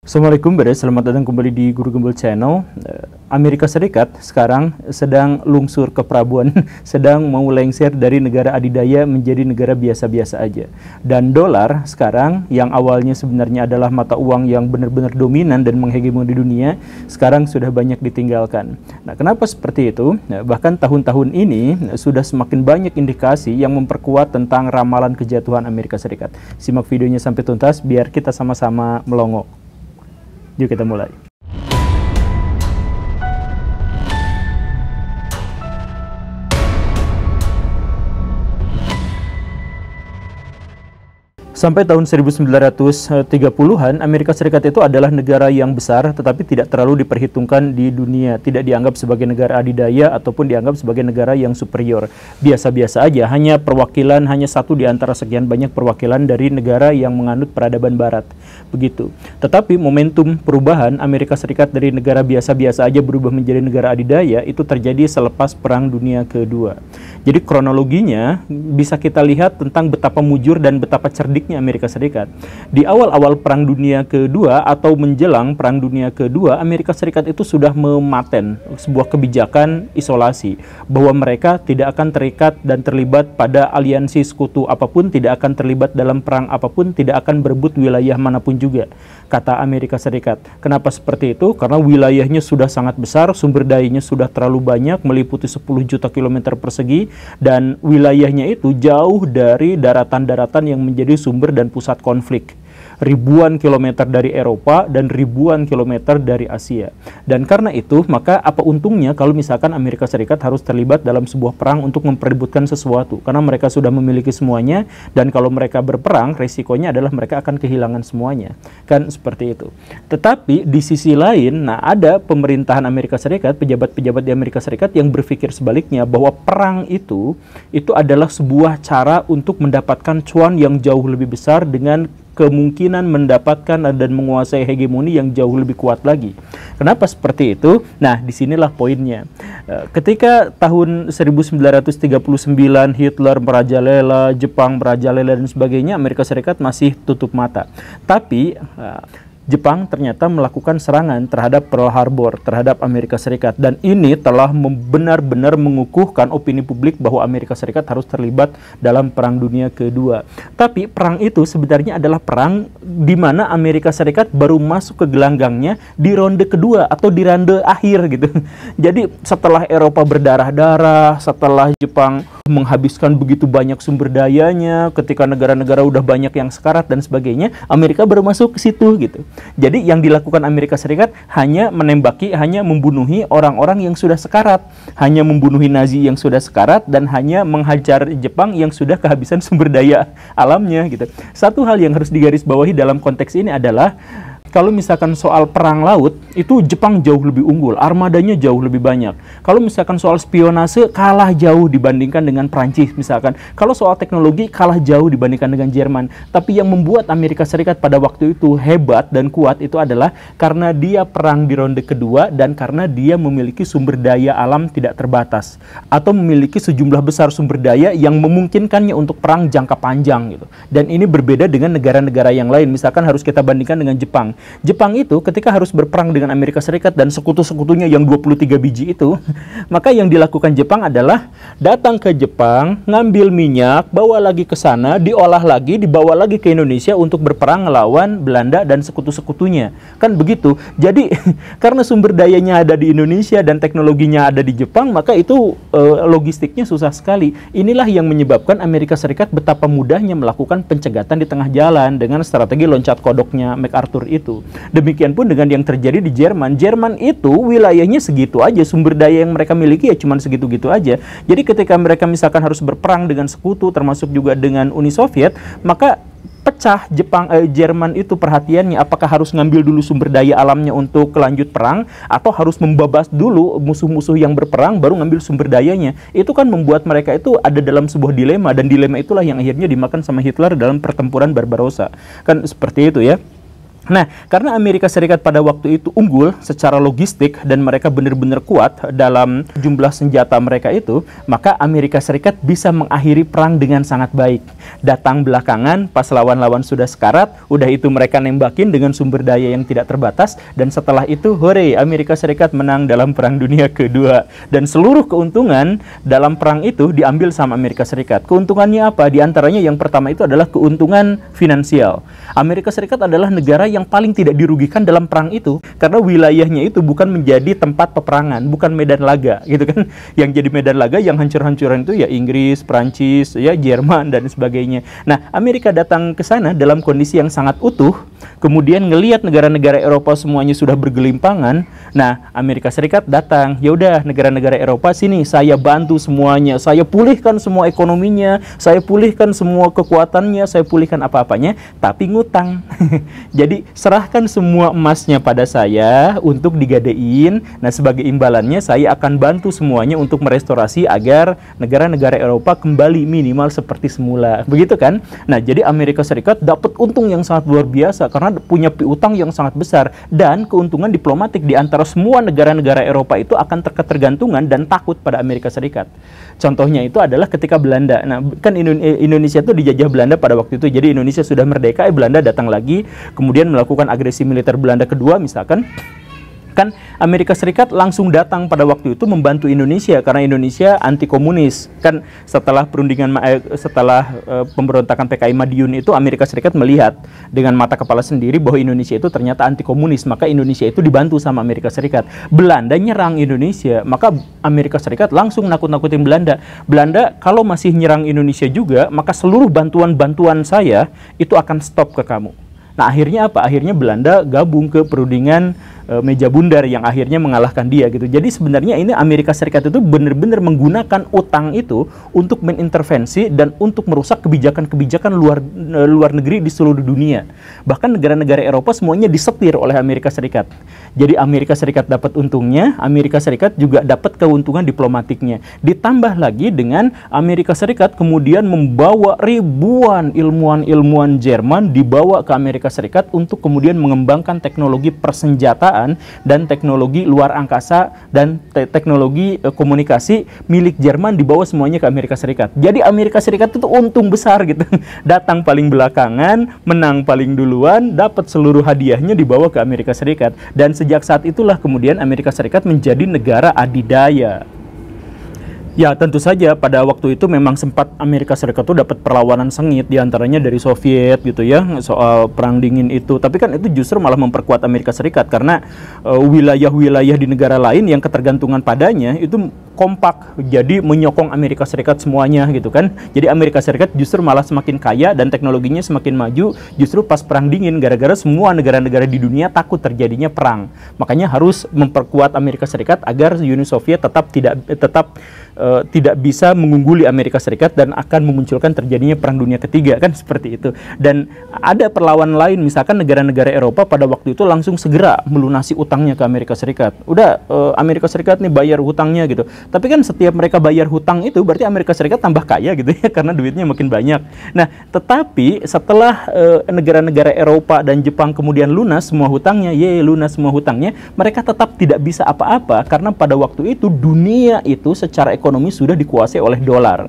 Assalamualaikum, selamat datang kembali di Guru Gembel Channel. Amerika Serikat sekarang sedang lungsur ke Prabuan, sedang mau lengser dari negara adidaya menjadi negara biasa-biasa aja. Dan dolar sekarang yang awalnya sebenarnya adalah mata uang yang benar-benar dominan dan menghegemoni dunia, sekarang sudah banyak ditinggalkan. Nah, kenapa seperti itu? Nah, bahkan tahun-tahun ini sudah semakin banyak indikasi yang memperkuat tentang ramalan kejatuhan Amerika Serikat. Simak videonya sampai tuntas biar kita sama-sama melongo. Yuk kita mulai. Sampai tahun 1930-an, Amerika Serikat itu adalah negara yang besar tetapi tidak terlalu diperhitungkan di dunia, tidak dianggap sebagai negara adidaya ataupun dianggap sebagai negara yang superior. Biasa-biasa aja, hanya perwakilan, hanya satu di antara sekian banyak perwakilan dari negara yang menganut peradaban barat. Begitu. Tetapi momentum perubahan Amerika Serikat dari negara biasa-biasa aja berubah menjadi negara adidaya itu terjadi selepas Perang Dunia Kedua. Jadi kronologinya bisa kita lihat tentang betapa mujur dan betapa cerdik Amerika Serikat. Di awal-awal Perang Dunia Kedua atau menjelang Perang Dunia Kedua, Amerika Serikat itu sudah mematen sebuah kebijakan isolasi, bahwa mereka tidak akan terikat dan terlibat pada aliansi sekutu apapun, tidak akan terlibat dalam perang apapun, tidak akan berebut wilayah manapun juga, kata Amerika Serikat. Kenapa seperti itu? Karena wilayahnya sudah sangat besar, sumber dayanya sudah terlalu banyak, meliputi 10 juta kilometer persegi, dan wilayahnya itu jauh dari daratan-daratan yang menjadi sumber dan pusat konflik. Ribuan kilometer dari Eropa dan ribuan kilometer dari Asia. Dan karena itu, maka apa untungnya kalau misalkan Amerika Serikat harus terlibat dalam sebuah perang untuk memperebutkan sesuatu? Karena mereka sudah memiliki semuanya, dan kalau mereka berperang, resikonya adalah mereka akan kehilangan semuanya. Kan seperti itu. Tetapi di sisi lain, nah ada pemerintahan Amerika Serikat, pejabat-pejabat di Amerika Serikat yang berpikir sebaliknya, bahwa perang itu adalah sebuah cara untuk mendapatkan cuan yang jauh lebih besar dengan kemungkinan mendapatkan dan menguasai hegemoni yang jauh lebih kuat lagi. Kenapa seperti itu? Nah, disinilah poinnya. Ketika tahun 1939 Hitler merajalela, Jepang merajalela dan sebagainya, Amerika Serikat masih tutup mata. Tapi Jepang ternyata melakukan serangan terhadap Pearl Harbor, terhadap Amerika Serikat. Dan ini telah benar-benar mengukuhkan opini publik bahwa Amerika Serikat harus terlibat dalam Perang Dunia Kedua. Tapi perang itu sebenarnya adalah perang di mana Amerika Serikat baru masuk ke gelanggangnya di ronde kedua atau di ronde akhir gitu. Jadi setelah Eropa berdarah-darah, setelah Jepang menghabiskan begitu banyak sumber dayanya, ketika negara-negara udah banyak yang sekarat dan sebagainya, Amerika baru masuk ke situ gitu. Jadi yang dilakukan Amerika Serikat hanya menembaki, hanya membunuhi orang-orang yang sudah sekarat, hanya membunuhi Nazi yang sudah sekarat, dan hanya menghajar Jepang yang sudah kehabisan sumber daya alamnya gitu. Satu hal yang harus digarisbawahi dalam konteks ini adalah kalau misalkan soal perang laut, itu Jepang jauh lebih unggul, armadanya jauh lebih banyak. Kalau misalkan soal spionase, kalah jauh dibandingkan dengan Prancis misalkan. Kalau soal teknologi, kalah jauh dibandingkan dengan Jerman. Tapi yang membuat Amerika Serikat pada waktu itu hebat dan kuat itu adalah karena dia perang di ronde kedua dan karena dia memiliki sumber daya alam tidak terbatas. Atau memiliki sejumlah besar sumber daya yang memungkinkannya untuk perang jangka panjang gitu. Dan ini berbeda dengan negara-negara yang lain. Misalkan harus kita bandingkan dengan Jepang. Jepang itu ketika harus berperang dengan Amerika Serikat dan sekutu-sekutunya yang 23 biji itu, maka yang dilakukan Jepang adalah datang ke Jepang, ngambil minyak, bawa lagi ke sana, diolah lagi, dibawa lagi ke Indonesia untuk berperang melawan Belanda dan sekutu-sekutunya. Kan begitu. Jadi karena sumber dayanya ada di Indonesia dan teknologinya ada di Jepang, maka itu logistiknya susah sekali. Inilah yang menyebabkan Amerika Serikat betapa mudahnya melakukan pencegatan di tengah jalan dengan strategi loncat kodoknya MacArthur itu. Demikian pun dengan yang terjadi di Jerman. Jerman itu wilayahnya segitu aja, sumber daya yang mereka miliki ya cuma segitu-gitu aja. Jadi ketika mereka misalkan harus berperang dengan sekutu, termasuk juga dengan Uni Soviet, maka pecah Jerman itu perhatiannya, apakah harus ngambil dulu sumber daya alamnya untuk lanjut perang, atau harus membabas dulu musuh-musuh yang berperang baru ngambil sumber dayanya. Itu kan membuat mereka itu ada dalam sebuah dilema, dan dilema itulah yang akhirnya dimakan sama Hitler dalam pertempuran Barbarossa. Kan seperti itu ya. Nah, karena Amerika Serikat pada waktu itu unggul secara logistik dan mereka benar-benar kuat dalam jumlah senjata mereka itu, maka Amerika Serikat bisa mengakhiri perang dengan sangat baik. Datang belakangan, pas lawan-lawan sudah sekarat, udah itu mereka nembakin dengan sumber daya yang tidak terbatas, dan setelah itu, hore, Amerika Serikat menang dalam Perang Dunia Kedua. Dan seluruh keuntungan dalam perang itu diambil sama Amerika Serikat. Keuntungannya apa? Di antaranya yang pertama itu adalah keuntungan finansial. Amerika Serikat adalah negara yang paling tidak dirugikan dalam perang itu karena wilayahnya itu bukan menjadi tempat peperangan, bukan medan laga gitu kan. Yang jadi medan laga yang hancur-hancuran itu ya Inggris, Prancis, ya Jerman dan sebagainya. Nah, Amerika datang ke sana dalam kondisi yang sangat utuh, kemudian ngelihat negara-negara Eropa semuanya sudah bergelimpangan. Nah, Amerika Serikat datang, ya udah negara-negara Eropa sini saya bantu semuanya, saya pulihkan semua ekonominya, saya pulihkan semua kekuatannya, saya pulihkan apa-apanya, tapi ngutang. Jadi serahkan semua emasnya pada saya untuk digadein. Nah, sebagai imbalannya saya akan bantu semuanya untuk merestorasi agar negara-negara Eropa kembali minimal seperti semula. Begitu kan? Nah, jadi Amerika Serikat dapat untung yang sangat luar biasa karena punya piutang yang sangat besar, dan keuntungan diplomatik di antara semua negara-negara Eropa itu akan ketergantungan dan takut pada Amerika Serikat. Contohnya itu adalah ketika Belanda. Nah, kan Indonesia itu dijajah Belanda pada waktu itu. Jadi Indonesia sudah merdeka, Belanda datang lagi, kemudian melakukan agresi militer Belanda kedua misalkan. Kan Amerika Serikat langsung datang pada waktu itu membantu Indonesia karena Indonesia anti komunis. Kan setelah pemberontakan PKI Madiun itu Amerika Serikat melihat dengan mata kepala sendiri bahwa Indonesia itu ternyata anti komunis, maka Indonesia itu dibantu sama Amerika Serikat. Belanda nyerang Indonesia, maka Amerika Serikat langsung nakut-nakutin Belanda. Belanda kalau masih nyerang Indonesia juga, maka seluruh bantuan-bantuan saya itu akan stop ke kamu. Nah, akhirnya apa? Akhirnya Belanda gabung ke perundingan meja bundar yang akhirnya mengalahkan dia gitu. Jadi sebenarnya ini Amerika Serikat itu benar-benar menggunakan utang itu untuk mengintervensi dan untuk merusak kebijakan-kebijakan luar negeri di seluruh dunia. Bahkan negara-negara Eropa semuanya disetir oleh Amerika Serikat. Jadi Amerika Serikat dapat untungnya, Amerika Serikat juga dapat keuntungan diplomatiknya. Ditambah lagi dengan Amerika Serikat kemudian membawa ribuan ilmuwan-ilmuwan Jerman dibawa ke Amerika Serikat untuk kemudian mengembangkan teknologi persenjataan dan teknologi luar angkasa dan teknologi komunikasi milik Jerman dibawa semuanya ke Amerika Serikat. Jadi Amerika Serikat itu untung besar gitu. Datang paling belakangan, menang paling duluan, dapat seluruh hadiahnya dibawa ke Amerika Serikat. Dan sejak saat itulah kemudian Amerika Serikat menjadi negara adidaya. Ya, tentu saja pada waktu itu memang sempat Amerika Serikat itu dapat perlawanan sengit diantaranya dari Soviet gitu ya, soal perang dingin itu. Tapi kan itu justru malah memperkuat Amerika Serikat karena wilayah-wilayah di negara lain yang ketergantungan padanya itu kompak, jadi menyokong Amerika Serikat semuanya gitu kan. Jadi Amerika Serikat justru malah semakin kaya dan teknologinya semakin maju justru pas perang dingin, gara-gara semua negara-negara di dunia takut terjadinya perang. Makanya harus memperkuat Amerika Serikat agar Uni Soviet tidak bisa mengungguli Amerika Serikat dan akan memunculkan terjadinya Perang Dunia Ketiga, kan seperti itu. Dan ada perlawanan lain, misalkan negara-negara Eropa pada waktu itu langsung segera melunasi utangnya ke Amerika Serikat. Udah Amerika Serikat nih bayar hutangnya gitu. Tapi kan setiap mereka bayar hutang itu berarti Amerika Serikat tambah kaya gitu ya, karena duitnya makin banyak. Nah, tetapi setelah negara-negara Eropa dan Jepang kemudian lunas semua hutangnya, lunas semua hutangnya, mereka tetap tidak bisa apa-apa karena pada waktu itu dunia itu secara ekonomi sudah dikuasai oleh dolar.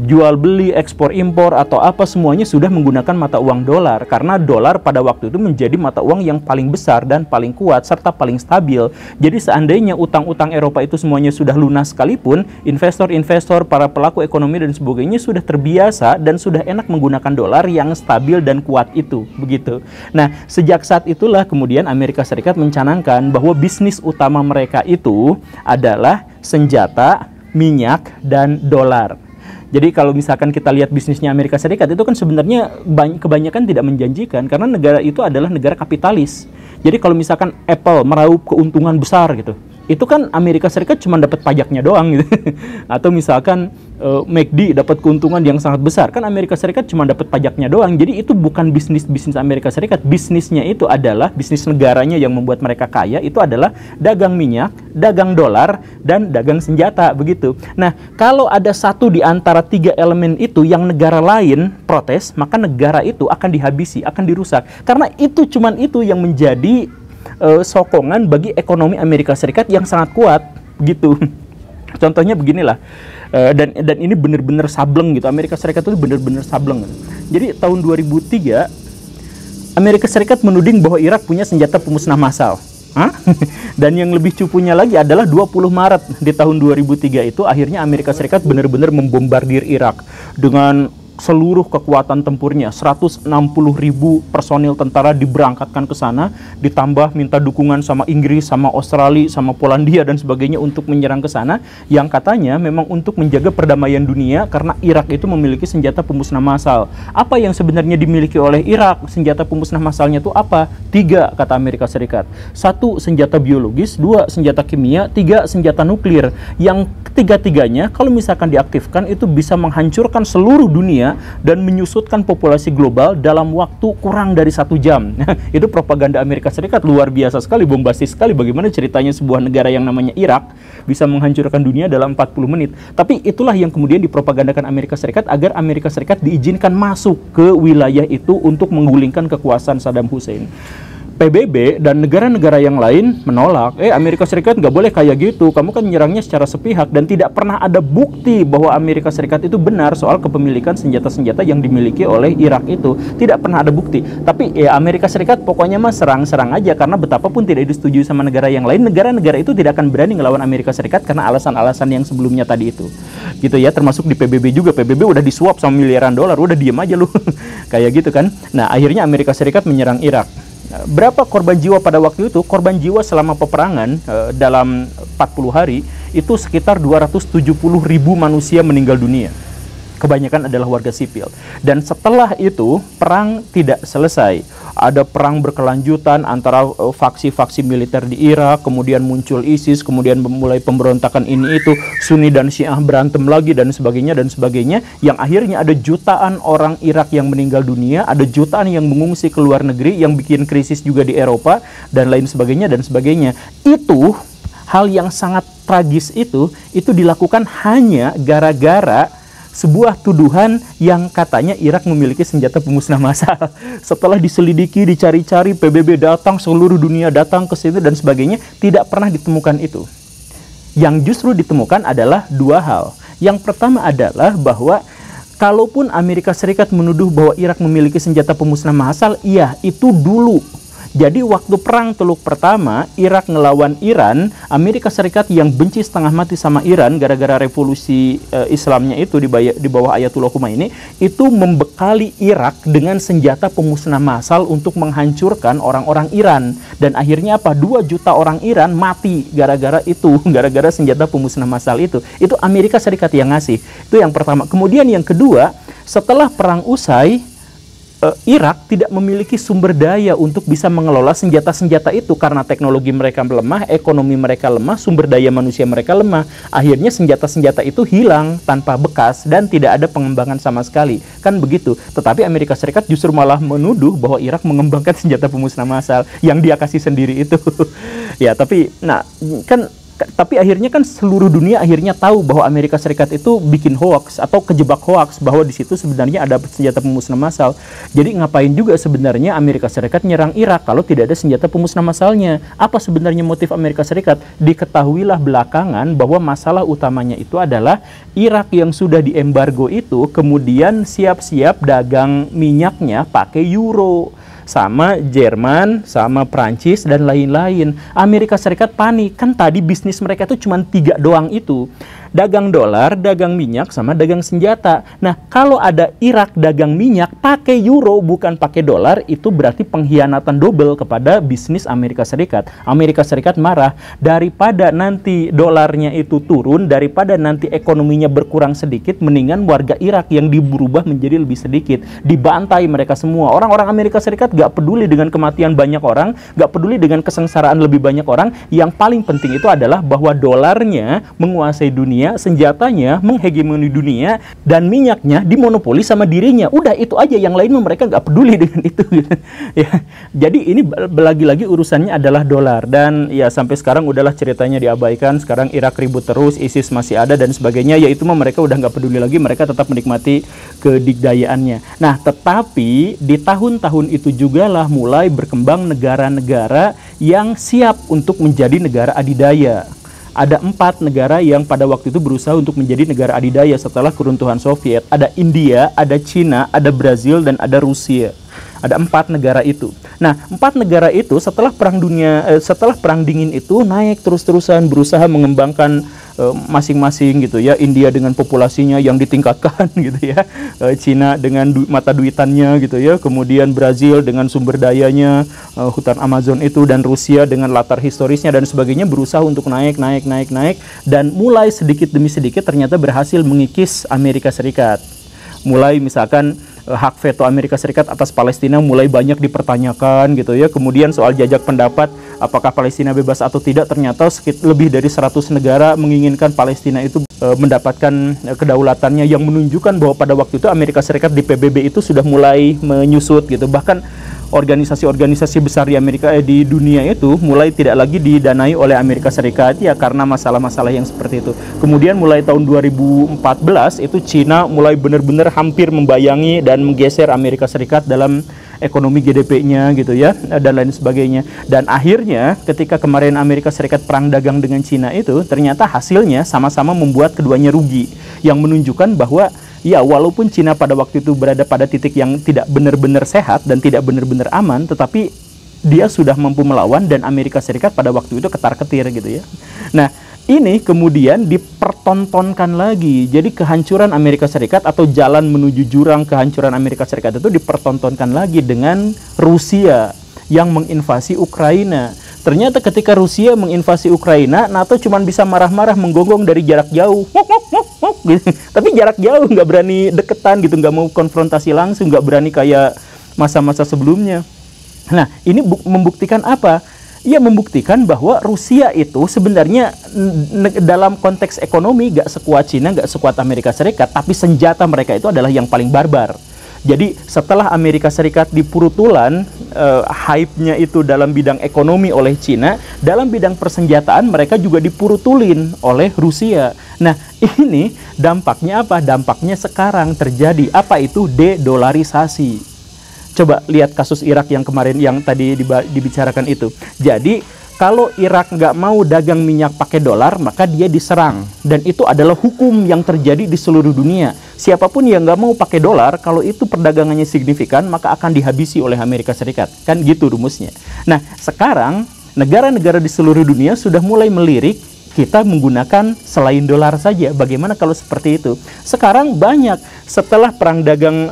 Jual beli, ekspor impor atau apa semuanya sudah menggunakan mata uang dolar karena dolar pada waktu itu menjadi mata uang yang paling besar dan paling kuat serta paling stabil. Jadi seandainya utang-utang Eropa itu semuanya sudah lunas sekalipun, investor-investor, para pelaku ekonomi dan sebagainya sudah terbiasa dan sudah enak menggunakan dolar yang stabil dan kuat itu, begitu. Nah, sejak saat itulah kemudian Amerika Serikat mencanangkan bahwa bisnis utama mereka itu adalah senjata, minyak, dan dolar. Jadi kalau misalkan kita lihat bisnisnya Amerika Serikat itu kan sebenarnya kebanyakan tidak menjanjikan karena negara itu adalah negara kapitalis. Jadi kalau misalkan Apple meraup keuntungan besar gitu, itu kan Amerika Serikat cuma dapat pajaknya doang gitu. Atau misalkan McD dapat keuntungan yang sangat besar. Kan Amerika Serikat cuma dapat pajaknya doang. Jadi itu bukan bisnis Amerika Serikat. Bisnisnya itu adalah bisnis negaranya yang membuat mereka kaya, itu adalah dagang minyak, dagang dolar, dan dagang senjata, begitu. Nah, kalau ada satu di antara tiga elemen itu yang negara lain protes, maka negara itu akan dihabisi, akan dirusak. Karena itu cuman itu yang menjadi sokongan bagi ekonomi Amerika Serikat yang sangat kuat, gitu. Contohnya beginilah. Dan ini benar-benar sableng gitu. Amerika Serikat itu benar-benar sableng. Jadi tahun 2003 Amerika Serikat menuding bahwa Irak punya senjata pemusnah massal. Dan yang lebih cupunya lagi adalah 20 Maret di tahun 2003 itu akhirnya Amerika Serikat benar-benar membombardir Irak dengan seluruh kekuatan tempurnya. 160.000 personil tentara diberangkatkan ke sana, ditambah minta dukungan sama Inggris, sama Australia, sama Polandia dan sebagainya untuk menyerang ke sana, yang katanya memang untuk menjaga perdamaian dunia karena Irak itu memiliki senjata pemusnah massal. Apa yang sebenarnya dimiliki oleh Irak? Senjata pemusnah massalnya itu apa? 3 kata Amerika Serikat. 1 senjata biologis, 2 senjata kimia, 3 senjata nuklir. Yang ketiga-tiganya kalau misalkan diaktifkan itu bisa menghancurkan seluruh dunia dan menyusutkan populasi global dalam waktu kurang dari 1 jam. Itu propaganda Amerika Serikat luar biasa sekali, bombastis sekali. Bagaimana ceritanya sebuah negara yang namanya Irak bisa menghancurkan dunia dalam 40 menit. Tapi itulah yang kemudian dipropagandakan Amerika Serikat agar Amerika Serikat diizinkan masuk ke wilayah itu untuk menggulingkan kekuasaan Saddam Hussein. PBB dan negara-negara yang lain menolak. Amerika Serikat nggak boleh kayak gitu. Kamu kan menyerangnya secara sepihak dan tidak pernah ada bukti bahwa Amerika Serikat itu benar soal kepemilikan senjata-senjata yang dimiliki oleh Irak itu. Tidak pernah ada bukti. Tapi ya Amerika Serikat pokoknya mah serang-serang aja karena betapapun tidak disetujui sama negara yang lain, negara-negara itu tidak akan berani ngelawan Amerika Serikat karena alasan-alasan yang sebelumnya tadi itu. Gitu ya, termasuk di PBB juga. PBB udah disuap sama miliaran dolar, udah diem aja lu. Kayak gitu kan. Nah, akhirnya Amerika Serikat menyerang Irak. Berapa korban jiwa pada waktu itu? Korban jiwa selama peperangan dalam 40 hari itu sekitar 270.000 manusia meninggal dunia. Kebanyakan adalah warga sipil. Dan setelah itu perang tidak selesai. Ada perang berkelanjutan antara faksi-faksi militer di Irak, kemudian muncul ISIS, kemudian mulai pemberontakan ini itu, Sunni dan Syiah berantem lagi dan sebagainya, yang akhirnya ada jutaan orang Irak yang meninggal dunia, ada jutaan yang mengungsi ke luar negeri, yang bikin krisis juga di Eropa dan lain sebagainya. Itu hal yang sangat tragis itu dilakukan hanya gara-gara sebuah tuduhan yang katanya Irak memiliki senjata pemusnah massal. Setelah diselidiki, dicari-cari, PBB datang, seluruh dunia datang ke situ dan sebagainya, tidak pernah ditemukan itu. Yang justru ditemukan adalah 2 hal. Yang pertama adalah bahwa kalaupun Amerika Serikat menuduh bahwa Irak memiliki senjata pemusnah massal, iya, itu dulu. Jadi waktu perang Teluk pertama, Irak ngelawan Iran, Amerika Serikat yang benci setengah mati sama Iran gara-gara revolusi Islamnya itu di bawah Ayatullah Khomeini, itu membekali Irak dengan senjata pemusnah massal untuk menghancurkan orang-orang Iran. Dan akhirnya apa? 2 juta orang Iran mati gara-gara itu, gara-gara senjata pemusnah massal itu. Itu Amerika Serikat yang ngasih. Itu yang pertama. Kemudian yang kedua, setelah perang usai, Irak tidak memiliki sumber daya untuk bisa mengelola senjata-senjata itu karena teknologi mereka lemah, ekonomi mereka lemah, sumber daya manusia mereka lemah. Akhirnya senjata-senjata itu hilang tanpa bekas dan tidak ada pengembangan sama sekali. Kan begitu. Tetapi Amerika Serikat justru malah menuduh bahwa Irak mengembangkan senjata pemusnah massal yang dia kasih sendiri itu. Ya, tapi tapi akhirnya kan seluruh dunia akhirnya tahu bahwa Amerika Serikat itu bikin hoax atau kejebak hoax bahwa di situ sebenarnya ada senjata pemusnah massal. Jadi ngapain juga sebenarnya Amerika Serikat nyerang Irak kalau tidak ada senjata pemusnah massalnya? Apa sebenarnya motif Amerika Serikat? Diketahuilah belakangan bahwa masalah utamanya itu adalah Irak yang sudah diembargo itu kemudian siap-siap dagang minyaknya pakai euro. Sama Jerman, sama Prancis, dan lain-lain. Amerika Serikat panik. Kan tadi bisnis mereka itu cuma 3 doang itu. Dagang dolar, dagang minyak, sama dagang senjata. Nah, kalau ada Irak dagang minyak, pakai euro, bukan pakai dolar, itu berarti pengkhianatan double kepada bisnis Amerika Serikat. Amerika Serikat marah. Daripada nanti dolarnya itu turun, daripada nanti ekonominya berkurang sedikit, mendingan warga Irak yang berubah menjadi lebih sedikit. Dibantai mereka semua. Orang-orang Amerika Serikat gak peduli dengan kematian banyak orang, gak peduli dengan kesengsaraan lebih banyak orang. Yang paling penting itu adalah bahwa dolarnya menguasai dunia dunia, senjatanya menghegimoni dunia, dan minyaknya dimonopoli sama dirinya. Udah itu aja, yang lain mereka nggak peduli dengan itu. Ya, jadi ini lagi-lagi urusannya adalah dolar, dan ya sampai sekarang udahlah ceritanya diabaikan. Sekarang Irak ribut terus, ISIS masih ada dan sebagainya. Ya itu mah mereka udah nggak peduli lagi, mereka tetap menikmati kedikdayaannya. Nah, tetapi di tahun-tahun itu juga lah mulai berkembang negara-negara yang siap untuk menjadi negara adidaya. Ada 4 negara yang pada waktu itu berusaha untuk menjadi negara adidaya setelah keruntuhan Soviet. Ada India, ada Cina, ada Brazil, dan ada Rusia. Ada 4 negara itu. Nah, 4 negara itu setelah setelah perang dingin itu naik terus-terusan, berusaha mengembangkan masing-masing gitu ya. India dengan populasinya yang ditingkatkan gitu ya. Cina dengan mata duitannya gitu ya. Kemudian Brazil dengan sumber dayanya, hutan Amazon itu, dan Rusia dengan latar historisnya dan sebagainya berusaha untuk naik dan mulai sedikit demi sedikit ternyata berhasil mengikis Amerika Serikat. Mulai misalkan hak veto Amerika Serikat atas Palestina mulai banyak dipertanyakan gitu ya. Kemudian soal jajak pendapat apakah Palestina bebas atau tidak, ternyata lebih dari 100 negara menginginkan Palestina itu mendapatkan kedaulatannya, yang menunjukkan bahwa pada waktu itu Amerika Serikat di PBB itu sudah mulai menyusut gitu. Bahkan organisasi-organisasi besar di dunia itu mulai tidak lagi didanai oleh Amerika Serikat ya karena masalah-masalah yang seperti itu. Kemudian mulai tahun 2014 itu Cina mulai benar-benar hampir membayangi dan menggeser Amerika Serikat dalam ekonomi GDP-nya gitu ya, dan lain sebagainya. Dan akhirnya ketika kemarin Amerika Serikat perang dagang dengan Cina itu, ternyata hasilnya sama-sama membuat keduanya rugi, yang menunjukkan bahwa ya, walaupun Cina pada waktu itu berada pada titik yang tidak benar-benar sehat dan tidak benar-benar aman, tetapi dia sudah mampu melawan, dan Amerika Serikat pada waktu itu ketar-ketir gitu ya. Nah, ini kemudian dipertontonkan lagi. Jadi kehancuran Amerika Serikat atau jalan menuju jurang kehancuran Amerika Serikat itu dipertontonkan lagi dengan Rusia yang menginvasi Ukraina. Ternyata ketika Rusia menginvasi Ukraina, NATO cuma bisa marah-marah menggonggong dari jarak jauh. Tapi jarak jauh, nggak berani deketan gitu, nggak mau konfrontasi langsung, nggak berani kayak masa-masa sebelumnya. Nah, ini membuktikan apa? Ia membuktikan bahwa Rusia itu sebenarnya dalam konteks ekonomi nggak sekuat Cina, nggak sekuat Amerika Serikat, tapi senjata mereka itu adalah yang paling barbar. Jadi setelah Amerika Serikat dipurutulan hype-nya itu dalam bidang ekonomi oleh Cina, dalam bidang persenjataan mereka juga dipurutulin oleh Rusia. Nah, ini dampaknya apa? Dampaknya sekarang terjadi. Apa itu? De-dolarisasi. Coba lihat kasus Irak yang kemarin, yang tadi dibicarakan itu. Jadi kalau Irak nggak mau dagang minyak pakai dolar, maka dia diserang. Dan itu adalah hukum yang terjadi di seluruh dunia. Siapapun yang nggak mau pakai dolar, kalau itu perdagangannya signifikan, maka akan dihabisi oleh Amerika Serikat. Kan gitu rumusnya. Nah, sekarang negara-negara di seluruh dunia sudah mulai melirik, kita menggunakan selain dolar saja. Bagaimana kalau seperti itu? Sekarang banyak, setelah perang dagang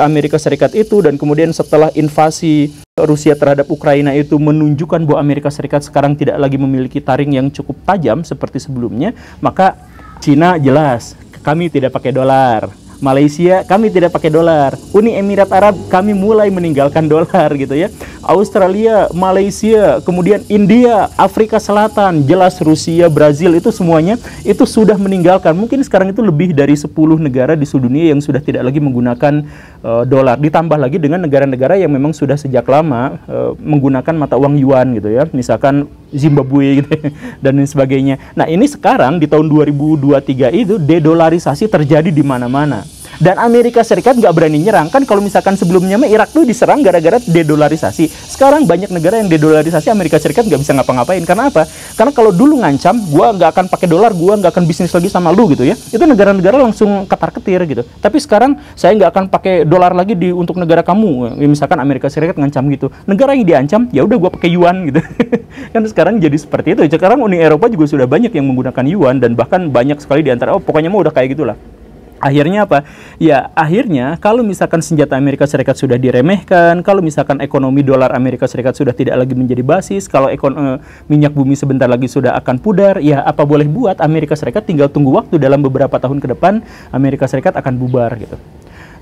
Amerika Serikat itu, dan kemudian setelah invasi Rusia terhadap Ukraina itu menunjukkan bahwa Amerika Serikat sekarang tidak lagi memiliki taring yang cukup tajam seperti sebelumnya, maka Cina jelas, kami tidak pakai dolar. Malaysia, kami tidak pakai dolar. Uni Emirat Arab, kami mulai meninggalkan dolar gitu ya. Australia, Malaysia, kemudian India, Afrika Selatan, jelas Rusia, Brazil, itu semuanya itu sudah meninggalkan. Mungkin sekarang itu lebih dari 10 negara di seluruh dunia yang sudah tidak lagi menggunakan dolar. Ditambah lagi dengan negara-negara yang memang sudah sejak lama menggunakan mata uang yuan gitu ya. Misalkan Zimbabwe gitu ya, dan lain sebagainya. Nah, ini sekarang di tahun 2023 itu dedolarisasi terjadi di mana-mana. Dan Amerika Serikat nggak berani nyerang. Kan kalau misalkan sebelumnya Irak tuh diserang gara-gara dedolarisasi. Sekarang banyak negara yang dedolarisasi, Amerika Serikat nggak bisa ngapa-ngapain. Karena apa? Karena kalau dulu ngancam, gua nggak akan pakai dolar, gua nggak akan bisnis lagi sama lu gitu ya. Itu negara-negara langsung ketar-ketir gitu. Tapi sekarang saya nggak akan pakai dolar lagi untuk negara kamu. Misalkan Amerika Serikat ngancam gitu. Negara yang diancam, ya udah gua pakai yuan gitu. Kan sekarang jadi seperti itu. Sekarang Uni Eropa juga sudah banyak yang menggunakan yuan, dan bahkan banyak sekali di antara, pokoknya mah udah kayak gitulah. Akhirnya apa? Ya, akhirnya kalau misalkan senjata Amerika Serikat sudah diremehkan, kalau misalkan ekonomi dolar Amerika Serikat sudah tidak lagi menjadi basis, kalau minyak bumi sebentar lagi sudah akan pudar, ya apa boleh buat, Amerika Serikat tinggal tunggu waktu, dalam beberapa tahun ke depan Amerika Serikat akan bubar gitu.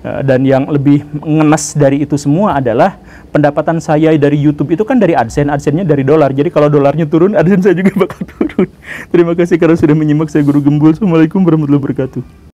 Dan yang lebih ngenes dari itu semua adalah pendapatan saya dari YouTube itu kan dari AdSense, AdSense-nya dari dolar. Jadi kalau dolarnya turun, AdSense saya juga bakal turun. Terima kasih karena sudah menyimak. Saya Guru Gembul. Assalamualaikum warahmatullahi wabarakatuh.